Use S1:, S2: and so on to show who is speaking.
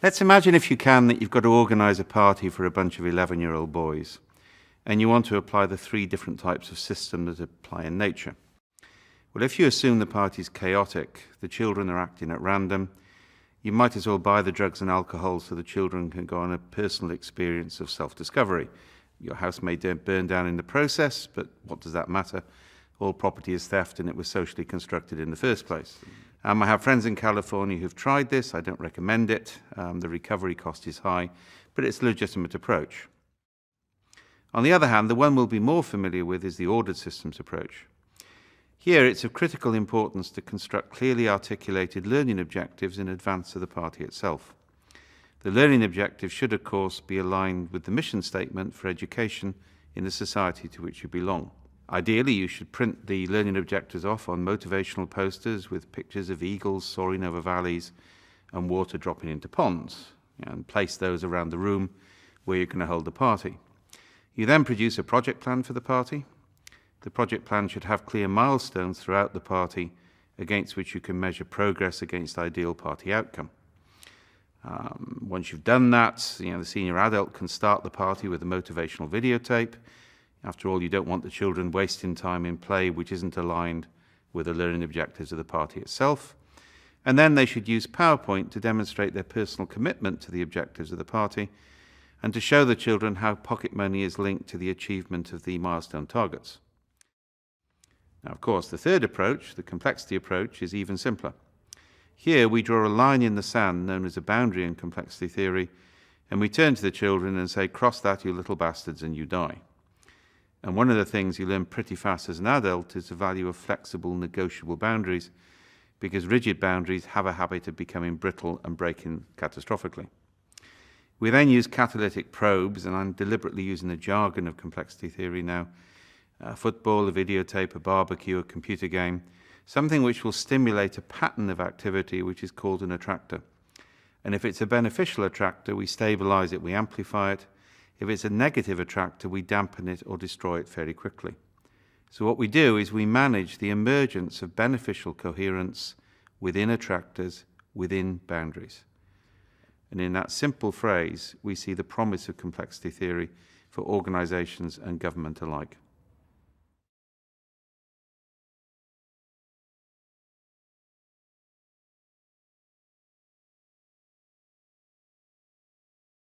S1: Let's imagine, if you can, that you've got to organise a party for a bunch of 11-year-old boys, and you want to apply the 3 different types of system that apply in nature. Well, if you assume the party's chaotic, the children are acting at random, you might as well buy the drugs and alcohol so the children can go on a personal experience of self-discovery. Your house may burn down in the process, but what does that matter? All property is theft, and it was socially constructed in the first place. I have friends in California who've tried this. I don't recommend it. The recovery cost is high, but it's a legitimate approach. On the other hand, the one we'll be more familiar with is the ordered systems approach. Here, it's of critical importance to construct clearly articulated learning objectives in advance of the party itself. The learning objectives should, of course, be aligned with the mission statement for education in the society to which you belong. Ideally, you should print the learning objectives off on motivational posters with pictures of eagles soaring over valleys and water dropping into ponds, and place those around the room where you're going to hold the party. You then produce a project plan for the party. The project plan should have clear milestones throughout the party against which you can measure progress against ideal party outcome. Once you've done that, the senior adult can start the party with a motivational videotape. After all, you don't want the children wasting time in play which isn't aligned with the learning objectives of the party itself. And then they should use PowerPoint to demonstrate their personal commitment to the objectives of the party and to show the children how pocket money is linked to the achievement of the milestone targets. Now, of course, the third approach, the complexity approach, is even simpler. Here we draw a line in the sand known as a boundary in complexity theory, and we turn to the children and say, "Cross that, you little bastards, and you die." And one of the things you learn pretty fast as an adult is the value of flexible, negotiable boundaries, because rigid boundaries have a habit of becoming brittle and breaking catastrophically. We then use catalytic probes, and I'm deliberately using the jargon of complexity theory now. Football, a videotape, a barbecue, a computer game, something which will stimulate a pattern of activity which is called an attractor. And if it's a beneficial attractor, we stabilize it, we amplify it. If it's a negative attractor, we dampen it or destroy it fairly quickly. So what we do is we manage the emergence of beneficial coherence within attractors, within boundaries. And in that simple phrase, we see the promise of complexity theory for organizations and government alike.